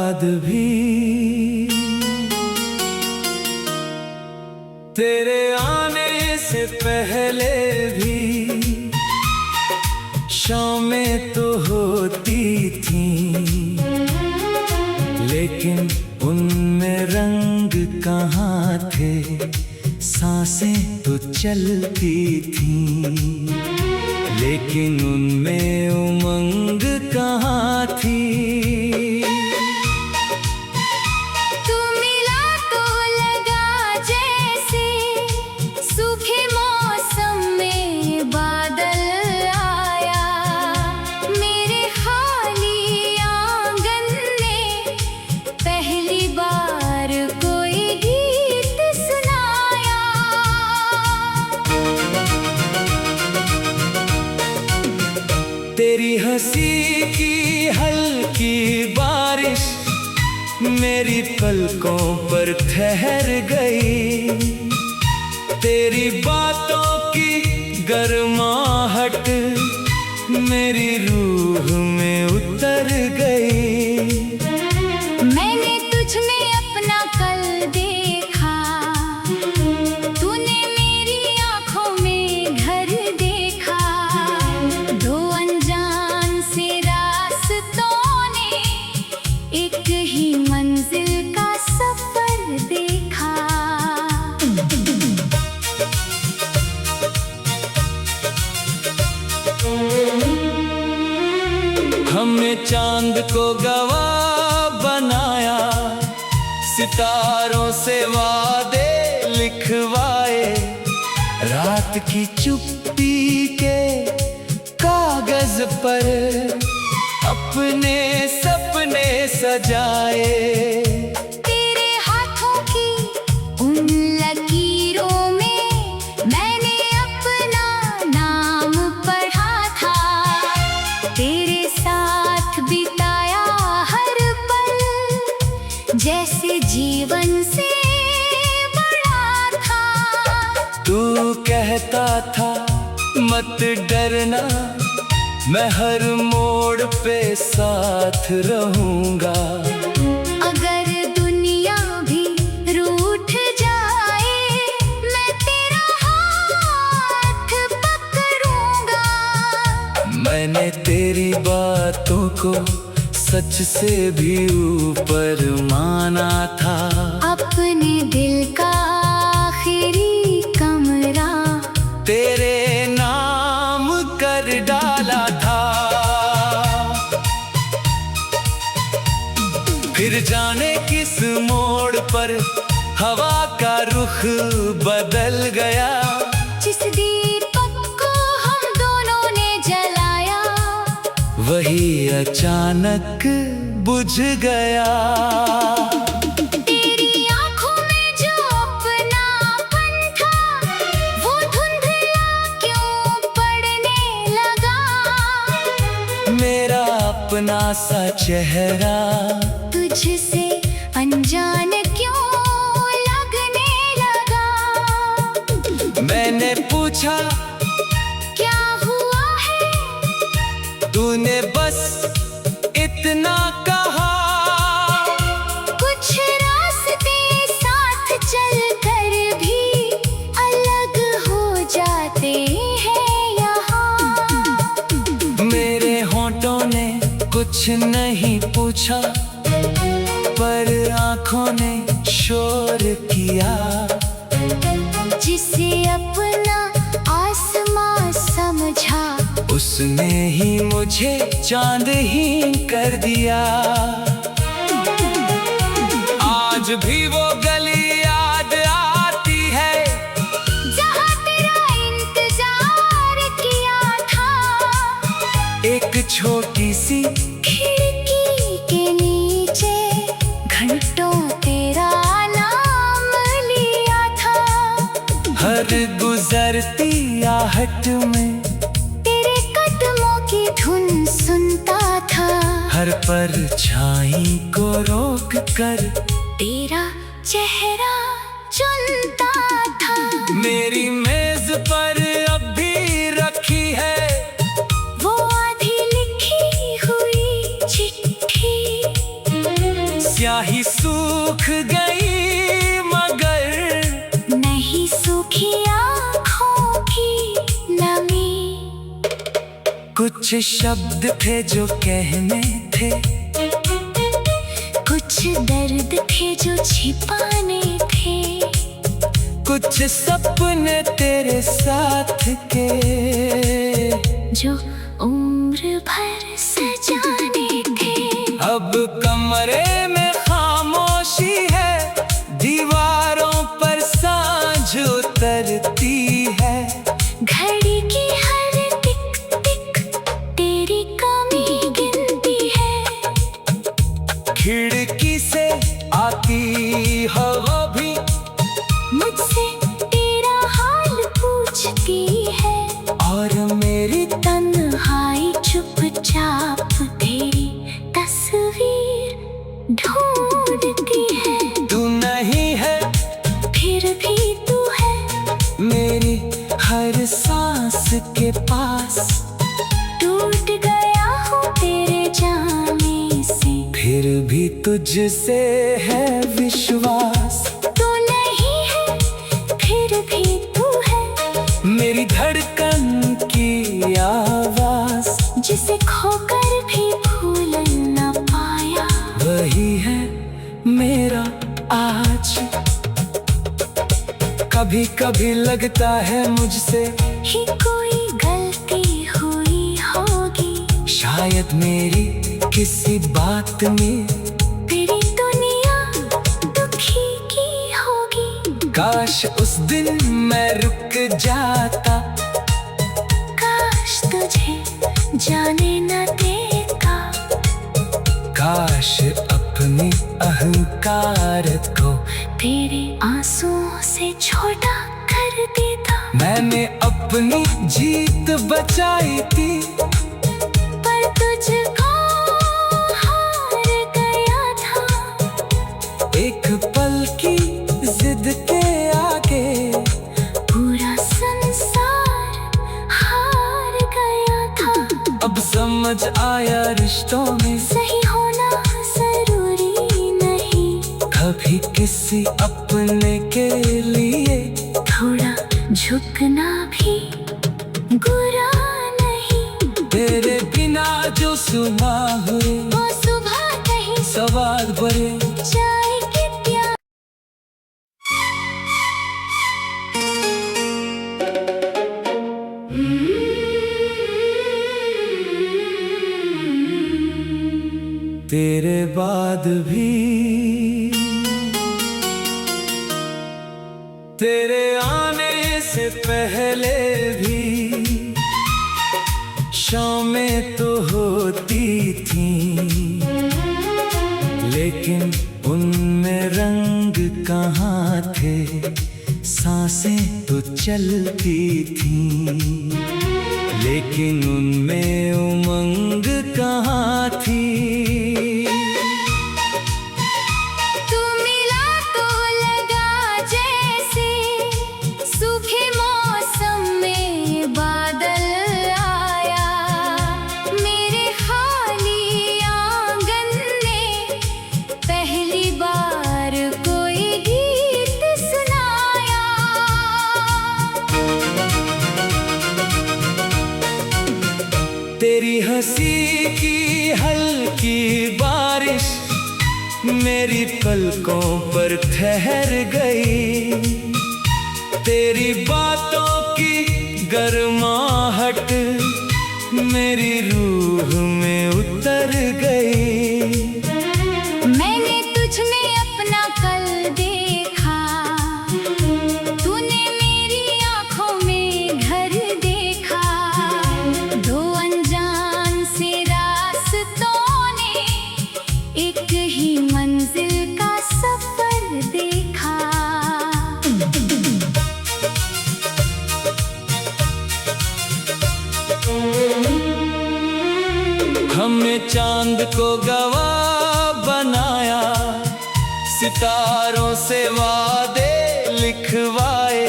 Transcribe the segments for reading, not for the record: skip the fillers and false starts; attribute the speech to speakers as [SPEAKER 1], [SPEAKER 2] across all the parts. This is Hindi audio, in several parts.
[SPEAKER 1] बाद भी तेरे आने से पहले भी शामें तो होती थीं, लेकिन उनमें रंग कहाँ थे, सांसें तो चलती थीं, लेकिन उनमें उमंग कहाँ थी।
[SPEAKER 2] तू मिला तो लगा जैसे सूखे मौसम में बादल आया, मेरे खाली आंगन ने पहली बार कोई गीत सुनाया।
[SPEAKER 1] तेरी हंसी की हल्की बारिश मेरी पलकों पर ठहर गई, तेरी बातों की गर्माहट मेरी रूह में उतर गई।
[SPEAKER 2] मैंने तुझ में अपना कल देखा, तूने मेरी आंखों में घर देखा, दो अनजान से रास्तों ने एक ही मंजिल का सफर देखा।
[SPEAKER 1] हमने चांद को गवाह बनाया, सितारों से वादे लिखवाए, रात की चुप्पी के कागज पर अपने सपने सजाए।
[SPEAKER 2] तेरे हाथों की उन लकीरों में मैंने अपना नाम पढ़ा था, तेरे साथ बिताया हर पल जैसे जीवन से बड़ा था।
[SPEAKER 1] तू कहता था मत डरना, मैं हर मोड़ पे साथ रहूंगा,
[SPEAKER 2] अगर दुनिया भी रूठ जाए मैं तेरा हाथ पकड़ूंगा।
[SPEAKER 1] मैंने तेरी बातों को सच से भी ऊपर माना था,
[SPEAKER 2] अपने दिल का आखिरी कमरा
[SPEAKER 1] तेरे नाम कर डाला था। फिर जाने किस मोड़ पर हवा का रुख बदल गया,
[SPEAKER 2] जिस दीपक को हम दोनों ने जलाया
[SPEAKER 1] वही अचानक बुझ गया।
[SPEAKER 2] तेरी आंखों में जो अपनापन था वो धुंधला क्यों पड़ने लगा,
[SPEAKER 1] मेरा अपना सा चेहरा
[SPEAKER 2] तुझसे अनजान क्यों लगने लगा।
[SPEAKER 1] मैंने पूछा
[SPEAKER 2] क्या हुआ है,
[SPEAKER 1] तूने बस इतना कहा,
[SPEAKER 2] कुछ रास्ते साथ चलकर भी अलग हो जाते हैं यहाँ।
[SPEAKER 1] मेरे होंठों ने कुछ नहीं पूछा, पर आंखों ने शोर किया,
[SPEAKER 2] जिसे अपना आसमां समझा
[SPEAKER 1] उसने ही मुझे चांद ही कर दिया। आज भी वो गली याद आती है
[SPEAKER 2] जहाँ तेरा इंतजार किया था,
[SPEAKER 1] एक छोटी सी
[SPEAKER 2] खिड़की के नीचे घंटों तेरा नाम लिया था।
[SPEAKER 1] हर गुजरती आहट में
[SPEAKER 2] तेरे कदमों की धुन सुनता था,
[SPEAKER 1] हर परछाई को रोक कर
[SPEAKER 2] तेरा चेहरा चुनता था।
[SPEAKER 1] मेरी मेज पर अब भी रखी है
[SPEAKER 2] वो आधी लिखी हुई चिट्ठी,
[SPEAKER 1] गई मगर
[SPEAKER 2] नहीं सूखी आँखों की नमी।
[SPEAKER 1] कुछ शब्द थे जो कहने थे,
[SPEAKER 2] कुछ दर्द थे जो छिपाने थे,
[SPEAKER 1] कुछ सपने तेरे साथ के
[SPEAKER 2] जो उम्र भर सजाने थे।
[SPEAKER 1] अब कमरे में खामोशी है, दीवारों पर सांझ उतरती है।
[SPEAKER 2] घड़ी की हर टिक टिक तेरी कमी गिनती है।
[SPEAKER 1] खिड़की से आती हवा भी
[SPEAKER 2] मुझसे तेरा हाल पूछती है,
[SPEAKER 1] और मेरी
[SPEAKER 2] तन्हाई चुपचाप तेरी तस्वीर ढूंढती है।
[SPEAKER 1] तू नहीं है
[SPEAKER 2] फिर भी तू है
[SPEAKER 1] मेरी हर सांस के पास।
[SPEAKER 2] टूट गया हूँ तेरे जाने से,
[SPEAKER 1] फिर भी तुझसे है विश्वास।
[SPEAKER 2] तू नहीं है फिर भी तू है
[SPEAKER 1] मेरी धड़कन की आवाज,
[SPEAKER 2] जिसे खोकर भी भूल न पाया।
[SPEAKER 1] वही है मेरा आज। कभी कभी लगता है मुझसे
[SPEAKER 2] ही कोई गलती हुई होगी,
[SPEAKER 1] शायद मेरी किसी बात में
[SPEAKER 2] तेरी दुनिया दुखी की होगी।
[SPEAKER 1] काश उस दिन मैं रुक जाता,
[SPEAKER 2] काश तुझे जाने न देता,
[SPEAKER 1] काश अपनी अहंकार को
[SPEAKER 2] तेरे आंसुओं से छोटा कर देता।
[SPEAKER 1] मैंने अपनी जीत बचाई थी,
[SPEAKER 2] पर तुझको हार गया था।
[SPEAKER 1] एक पल की जिद के आगे
[SPEAKER 2] पूरा संसार हार गया था।
[SPEAKER 1] अब समझ आया रिश्तों में
[SPEAKER 2] सही होना जरूरी नहीं,
[SPEAKER 1] कभी किसी अपने के लिए
[SPEAKER 2] थोड़ा झुकना भी बुरा नहीं।
[SPEAKER 1] तेरे बिना जो सुना हुए
[SPEAKER 2] वो सुबह कहीं
[SPEAKER 1] सवाल भरे
[SPEAKER 2] चाय के प्यार।
[SPEAKER 1] तेरे बाद भी, तेरे आने से पहले भी शामें तो होती थीं, लेकिन उनमें रंग कहाँ थे, सांसें तो चलती थीं, लेकिन उनमें उमंग कहाँ थी।
[SPEAKER 2] तू मिला तो लगा जैसे सूखे मौसम में बादल आया। मेरे खाली आंगन में पहली बार कोई गीत सुनाया।
[SPEAKER 1] तेरी हंसी की हल्की बारिश मेरी पलकों पर ठहर गई, तेरी बातों की गर्माहट मेरी रूह में उतर गई।
[SPEAKER 2] मैंने तुझ में अपना कल देखा, तूने मेरी आंखों में घर देखा। दो अनजान से रास्तों ने एक ही मंजिल का सफर देखा।
[SPEAKER 1] हमने चांद को गवाह बनाया, सितारों से वादे लिखवाए,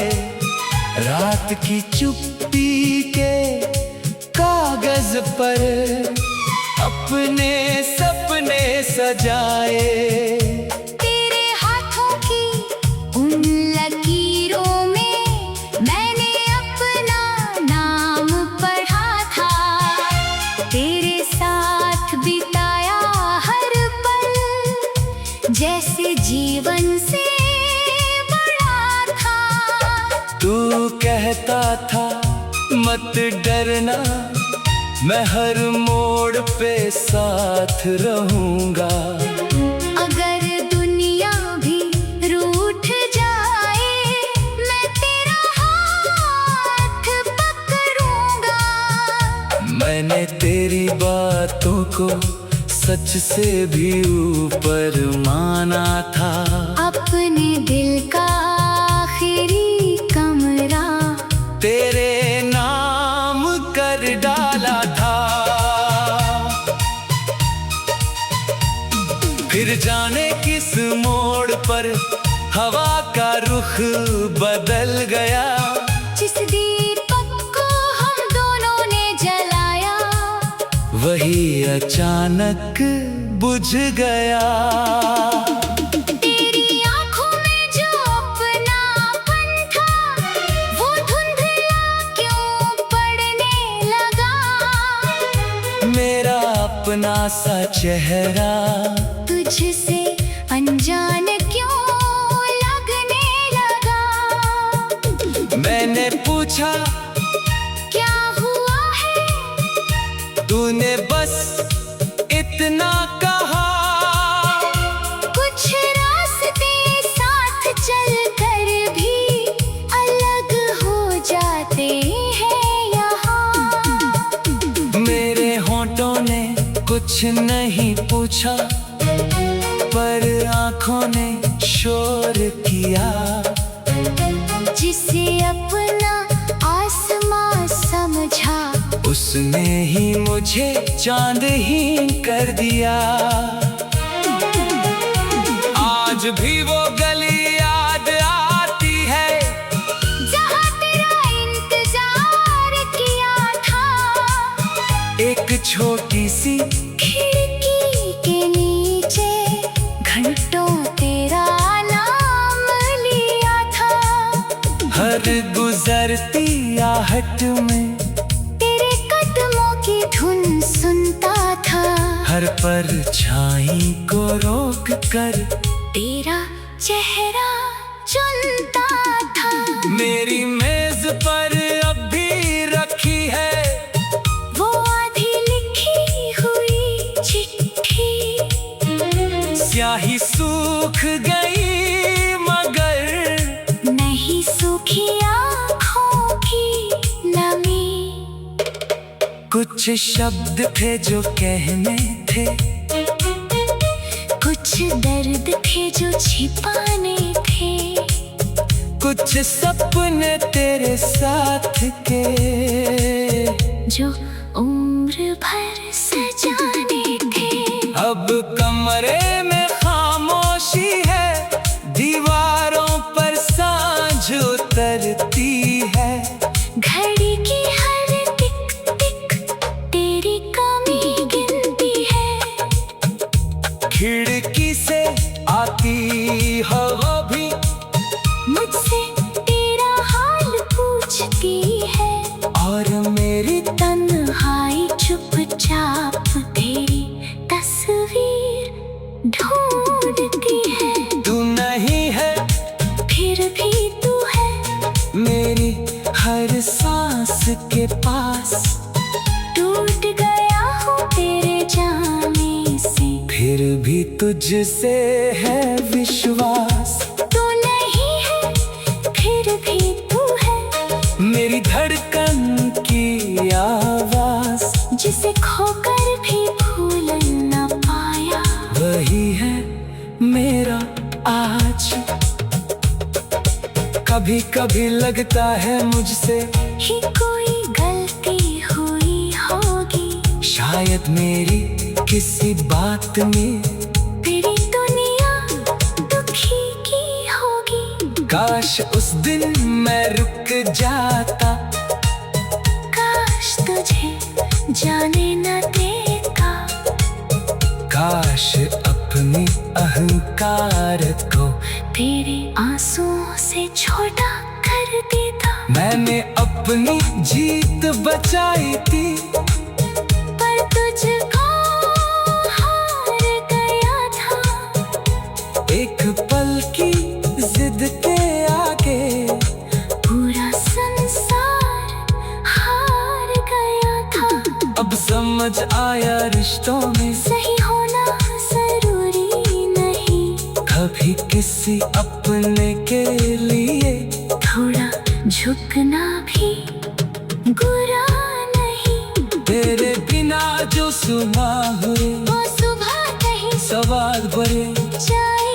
[SPEAKER 1] रात की चुप्पी के कागज पर अपने सपने सजाए।
[SPEAKER 2] तेरे हाथ
[SPEAKER 1] मत डरना, मैं हर मोड़ पे साथ रहूंगा।
[SPEAKER 2] अगर दुनिया भी रूठ जाए, मैं तेरा हाथ पकड़ूंगा।
[SPEAKER 1] मैंने तेरी बातों को सच से भी ऊपर माना था।
[SPEAKER 2] अपने दिल का आखिरी कमरा
[SPEAKER 1] तेरे नाम कर डाला था। फिर जाने किस मोड़ पर हवा का रुख बदल गया।
[SPEAKER 2] जिस दीपक को हम दोनों ने जलाया,
[SPEAKER 1] वही अचानक बुझ गया।
[SPEAKER 2] तेरी आंखों में जो अपनापन था, वो धुंधला क्यों पड़ने लगा।
[SPEAKER 1] मेरा अपना सा चेहरा
[SPEAKER 2] तुझसे अनजान क्यों लगने लगा।
[SPEAKER 1] मैंने पूछा
[SPEAKER 2] क्या हुआ है,
[SPEAKER 1] तूने बस इतना कहा।
[SPEAKER 2] कुछ रास्ते साथ चलकर भी अलग हो जाते हैं यहाँ।
[SPEAKER 1] मेरे होंठों ने कुछ नहीं पूछा, पर आंखों ने शोर किया।
[SPEAKER 2] जिसे अपना आसमां समझा,
[SPEAKER 1] उसने ही मुझे चांद ही कर दिया। आज भी वो गली याद आती है,
[SPEAKER 2] जहाँ तेरा इंतजार किया था।
[SPEAKER 1] एक छोटी सी
[SPEAKER 2] खिड़की के नीचे घंटों तेरा नाम लिया था।
[SPEAKER 1] हर गुजरती आहट में
[SPEAKER 2] तेरे कदमों की धुन सुनता था।
[SPEAKER 1] हर परछाई को रोक कर
[SPEAKER 2] तेरा चेहरा चुनता था।
[SPEAKER 1] मेरी मेज पर अब भी रखी है
[SPEAKER 2] वो आधी लिखी हुई चिट्ठी।
[SPEAKER 1] स्याही सूख गई मगर
[SPEAKER 2] नहीं सूखी आँखों की नमी।
[SPEAKER 1] कुछ शब्द थे जो कहने थे,
[SPEAKER 2] कुछ दर्द थे जो छिपाने थे।
[SPEAKER 1] कुछ सपने तेरे साथ के
[SPEAKER 2] जो उम्र भर सजाने थे।
[SPEAKER 1] अब कमरे में खामोशी है, दीवारों पर सांझ उतरती है।
[SPEAKER 2] घड़ी की हर टिक टिक तेरी कमी गिनती है।
[SPEAKER 1] खिड़की से आती हवा भी
[SPEAKER 2] मुझसे तेरा हाल पूछती है।
[SPEAKER 1] और मेरी
[SPEAKER 2] तन्हाई चुपचाप तेरी तस्वीर ढूंढती है।
[SPEAKER 1] तू नहीं है
[SPEAKER 2] फिर भी तू है
[SPEAKER 1] मेरी हर सांस के पास।
[SPEAKER 2] टूट गया हूँ तेरे जाने से,
[SPEAKER 1] फिर भी तुझसे है विश्वास।
[SPEAKER 2] तू नहीं है फिर भी तू है
[SPEAKER 1] मेरी धड़कन की आवाज,
[SPEAKER 2] जिसे खोकर भी भूल न पाया।
[SPEAKER 1] वही है मेरा आज। कभी कभी लगता है मुझसे
[SPEAKER 2] ही कोई गलती हुई होगी।
[SPEAKER 1] शायद मेरी किसी बात में
[SPEAKER 2] तेरी दुनिया दुखी की होगी।
[SPEAKER 1] काश उस दिन मैं रुक जाता,
[SPEAKER 2] काश तुझे जाने न देता।
[SPEAKER 1] काश अपनी अहंकार को
[SPEAKER 2] तेरे आंसुओं से छोटा कर देता।
[SPEAKER 1] मैंने अपनी जीत बचाई थी,
[SPEAKER 2] पर तुझको हार गया था।
[SPEAKER 1] एक पल की जिद के आगे
[SPEAKER 2] पूरा संसार हार
[SPEAKER 1] समझ आया रिश्तों में
[SPEAKER 2] सही होना जरूरी नहीं,
[SPEAKER 1] कभी किसी अपने के लिए
[SPEAKER 2] थोड़ा झुकना भी बुरा नहीं।
[SPEAKER 1] तेरे बिना जो सुबह हुए
[SPEAKER 2] वो सुबह कहीं
[SPEAKER 1] सवाल भरे
[SPEAKER 2] जाए